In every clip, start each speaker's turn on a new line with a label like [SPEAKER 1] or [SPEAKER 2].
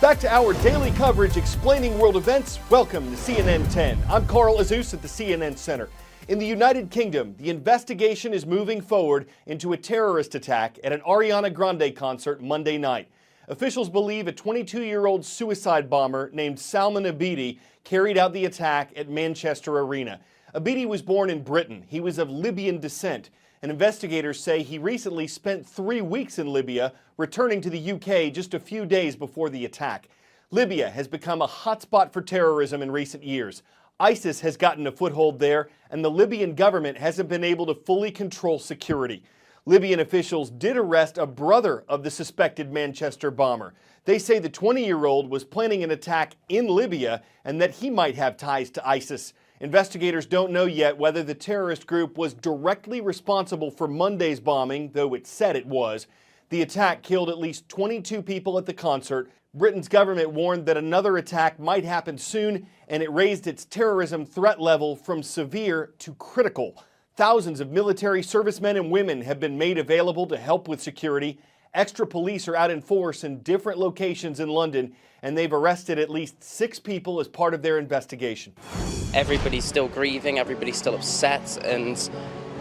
[SPEAKER 1] back to our daily coverage explaining world events. Welcome to CNN 10. I'm Carl Azuz at the CNN Center. In the United Kingdom, the investigation is moving forward into a terrorist attack at an Ariana Grande concert Monday night. Officials believe a 22-year-old suicide bomber named Salman Abedi carried out the attack at Manchester Arena. Abedi was born in Britain. He was of Libyan descent, and investigators say he recently spent 3 weeks in Libya, returning to the UK just a few days before the attack. Libya has become a hotspot for terrorism in recent years. ISIS has gotten a foothold there, and the Libyan government hasn't been able to fully control security. Libyan officials did arrest a brother of the suspected Manchester bomber. They say the 20-year-old was planning an attack in Libya and that he might have ties to ISIS. Investigators don't know yet whether the terrorist group was directly responsible for Monday's bombing, though it said it was. The attack killed at least 22 people at the concert. Britain's government warned that another attack might happen soon, and it raised its terrorism threat level from severe to critical. Thousands of military servicemen and women have been made available to help with security. Extra police are out in force in different locations in London, and they've arrested at least 6 people as part of their investigation.
[SPEAKER 2] Everybody's still grieving, everybody's still upset, and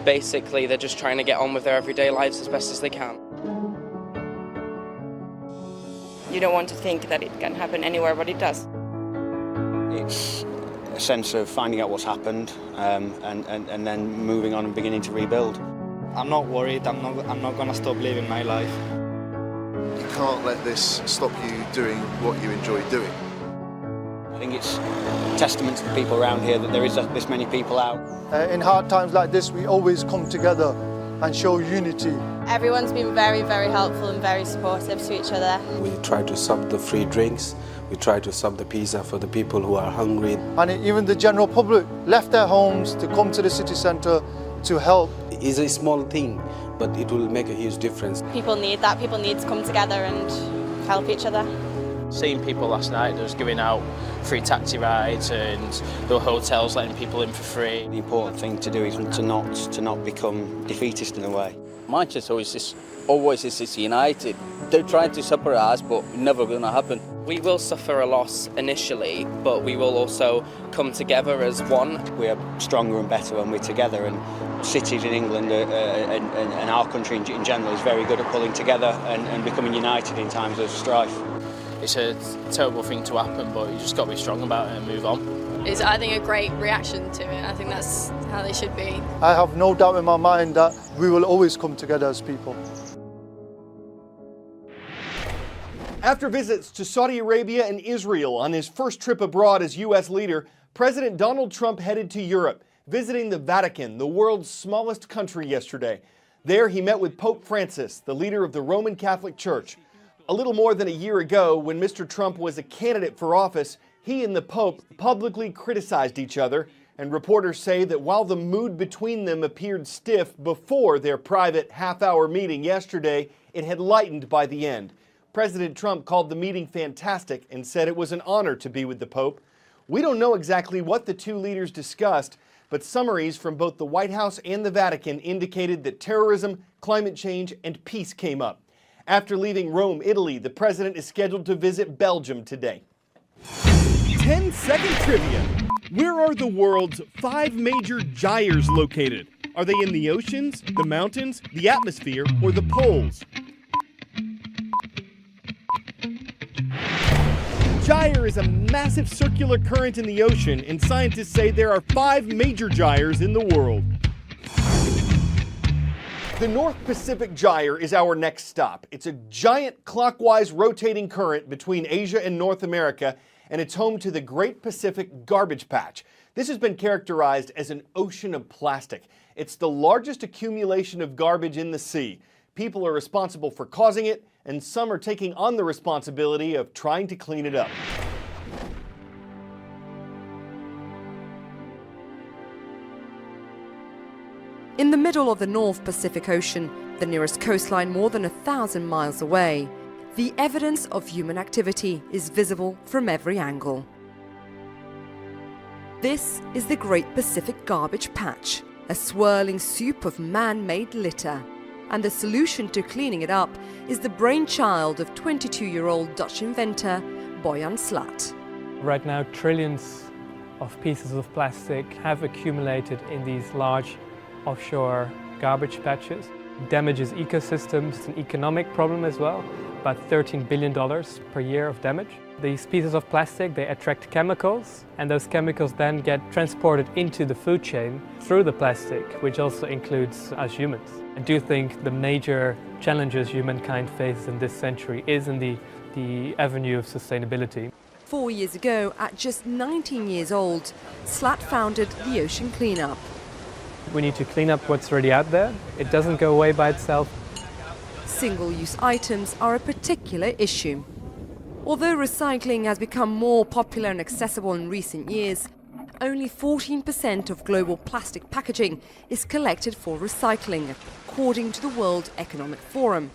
[SPEAKER 2] basically they're just trying to get on with their everyday lives as best as they can.
[SPEAKER 3] You don't want to think that it can happen anywhere, but it does.
[SPEAKER 4] It's a sense of finding out what's happened and then moving on and beginning to rebuild.
[SPEAKER 5] I'm not worried. I'm not going to stop living my life.
[SPEAKER 6] You can't let this stop you doing what you enjoy doing.
[SPEAKER 4] I think it's a testament to the people around here that there is this many people out.
[SPEAKER 7] In hard times like this, we always come together and show unity.
[SPEAKER 8] Everyone's been very, very helpful and very supportive to each other.
[SPEAKER 9] We try to sub the free drinks, we try to sub the pizza for the people who are hungry.
[SPEAKER 7] And even the general public left their homes to come to the city centre to help.
[SPEAKER 9] It's a small thing, but it will make a huge difference.
[SPEAKER 8] People need that, people need to come together and help each other.
[SPEAKER 2] Seeing people last night, just giving out free taxi rides, and there were hotels letting people in for free.
[SPEAKER 4] The important thing to do is to not become defeatist in a way.
[SPEAKER 10] Manchester always is united. They're trying to separate us, but it's never going to happen.
[SPEAKER 2] We will suffer a loss initially, but we will also come together as one.
[SPEAKER 4] We are stronger and better when we're together, and cities in England and our country in general is very good at pulling together and becoming united in times of strife.
[SPEAKER 2] It's a terrible thing to happen, but you just got to be strong about it and move on.
[SPEAKER 11] It's, I think, a great reaction to it. I think that's how they should be.
[SPEAKER 7] I have no doubt in my mind that we will always come together as people.
[SPEAKER 1] After visits to Saudi Arabia and Israel on his first trip abroad as U.S. leader, President Donald Trump headed to Europe, visiting the Vatican, the world's smallest country, yesterday. There he met with Pope Francis, the leader of the Roman Catholic Church. A little more than a year ago, when Mr. Trump was a candidate for office, he and the Pope publicly criticized each other, and reporters say that while the mood between them appeared stiff before their private half-hour meeting yesterday, it had lightened by the end. President Trump called the meeting fantastic and said it was an honor to be with the Pope. We don't know exactly what the two leaders discussed, but summaries from both the White House and the Vatican indicated that terrorism, climate change, and peace came up. After leaving Rome, Italy, the president is scheduled to visit Belgium today. 10-second trivia. Where are the world's 5 major gyres located? Are they in the oceans, the mountains, the atmosphere, or the poles? Gyre is a massive circular current in the ocean, and scientists say there are 5 major gyres in the world. The North Pacific Gyre is our next stop. It's a giant clockwise rotating current between Asia and North America, and it's home to the Great Pacific Garbage Patch. This has been characterized as an ocean of plastic. It's the largest accumulation of garbage in the sea. People are responsible for causing it, and some are taking on the responsibility of trying to clean it up.
[SPEAKER 12] In the middle of the North Pacific Ocean, the nearest coastline more than 1,000 miles away, the evidence of human activity is visible from every angle. This is the Great Pacific Garbage Patch, a swirling soup of man-made litter. And the solution to cleaning it up is the brainchild of 22-year-old Dutch inventor Bojan Slat.
[SPEAKER 13] Right now, trillions of pieces of plastic have accumulated in these large offshore garbage patches. It damages ecosystems. It's an economic problem as well, about $13 billion per year of damage. These pieces of plastic, they attract chemicals, and those chemicals then get transported into the food chain through the plastic, which also includes us humans. I do think the major challenges humankind faces in this century is in the avenue of sustainability.
[SPEAKER 12] 4 years ago, at just 19 years old, Slat founded the Ocean Cleanup.
[SPEAKER 13] We need to clean up what's already out there. It doesn't go away by itself.
[SPEAKER 12] Single-use items are a particular issue. Although recycling has become more popular and accessible in recent years, only 14% of global plastic packaging is collected for recycling, according to the World Economic Forum.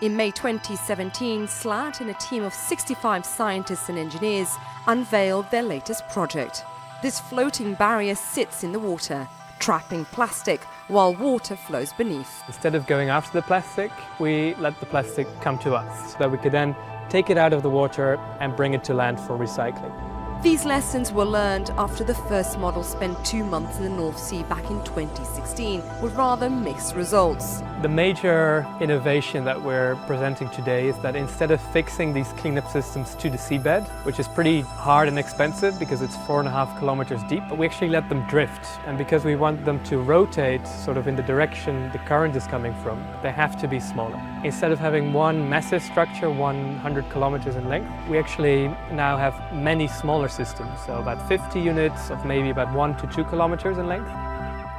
[SPEAKER 12] In May 2017, Slat and a team of 65 scientists and engineers unveiled their latest project. This floating barrier sits in the water, trapping plastic while water flows beneath.
[SPEAKER 13] Instead of going after the plastic, we let the plastic come to us so that we could then take it out of the water and bring it to land for recycling.
[SPEAKER 12] These lessons were learned after the first model spent 2 months in the North Sea back in 2016 with rather mixed results.
[SPEAKER 13] The major innovation that we're presenting today is that instead of fixing these cleanup systems to the seabed, which is pretty hard and expensive because it's 4.5 kilometers deep, we actually let them drift. And because we want them to rotate sort of in the direction the current is coming from, they have to be smaller. Instead of having one massive structure 100 kilometers in length, we actually now have many smaller systems, so about 50 units of maybe about 1 to 2 kilometers in length.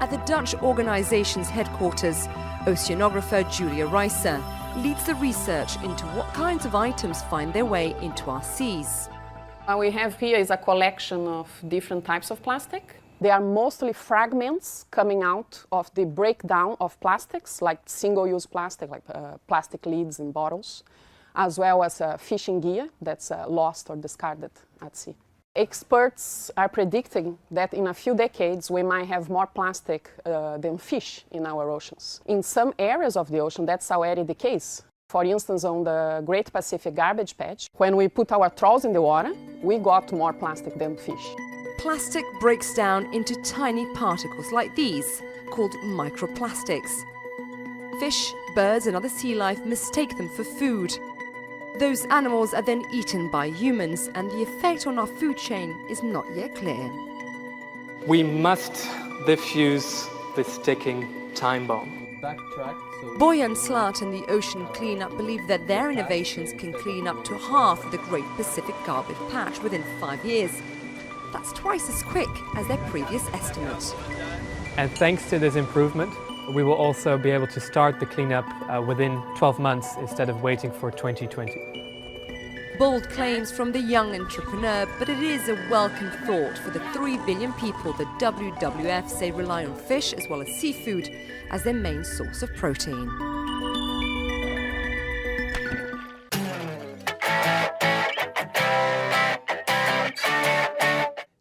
[SPEAKER 12] At the Dutch organisation's headquarters, oceanographer Julia Reiser leads the research into what kinds of items find their way into our seas.
[SPEAKER 14] What we have here is a collection of different types of plastic. They are mostly fragments coming out of the breakdown of plastics, like single-use plastic, like plastic lids in bottles, as well as fishing gear that's lost or discarded at sea. Experts are predicting that in a few decades we might have more plastic than fish in our oceans. In some areas of the ocean that's already the case. For instance, on the Great Pacific Garbage Patch, when we put our trawls in the water, we got more plastic than fish.
[SPEAKER 12] Plastic breaks down into tiny particles like these, called microplastics. Fish, birds and other sea life mistake them for food. Those animals are then eaten by humans, and the effect on our food chain is not yet clear.
[SPEAKER 13] We must diffuse this ticking time bomb.
[SPEAKER 12] Bojan Slat and the Ocean Cleanup believe that their innovations can clean up to half of the Great Pacific Garbage Patch within 5 years. That's twice as quick as their previous estimate.
[SPEAKER 13] And thanks to this improvement, we will also be able to start the cleanup within 12 months instead of waiting for 2020.
[SPEAKER 12] Bold claims from the young entrepreneur, but it is a welcome thought for the 3 billion people the WWF say rely on fish as well as seafood as their main source of protein.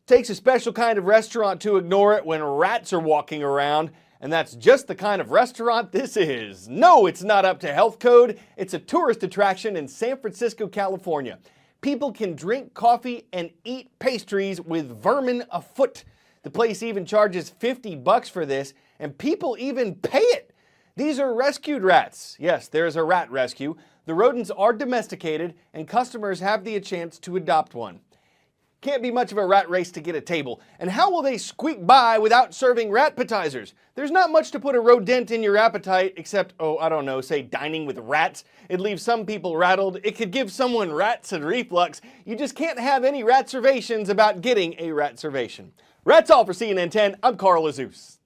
[SPEAKER 1] Takes a special kind of restaurant to ignore it when rats are walking around. And that's just the kind of restaurant this is. No, it's not up to health code. It's a tourist attraction in San Francisco, California. People can drink coffee and eat pastries with vermin afoot. The place even charges $50 for this, and people even pay it. These are rescued rats. Yes, there's a rat rescue. The rodents are domesticated, and customers have the chance to adopt one. Can't be much of a rat race to get a table. And how will they squeak by without serving ratpetizers? There's not much to put a rodent in your appetite except, oh, I don't know, say dining with rats. It leaves some people rattled. It could give someone rancid reflux. You just can't have any rat-servations about getting a rat-servation. That's all for CNN 10. I'm Carl Azuz.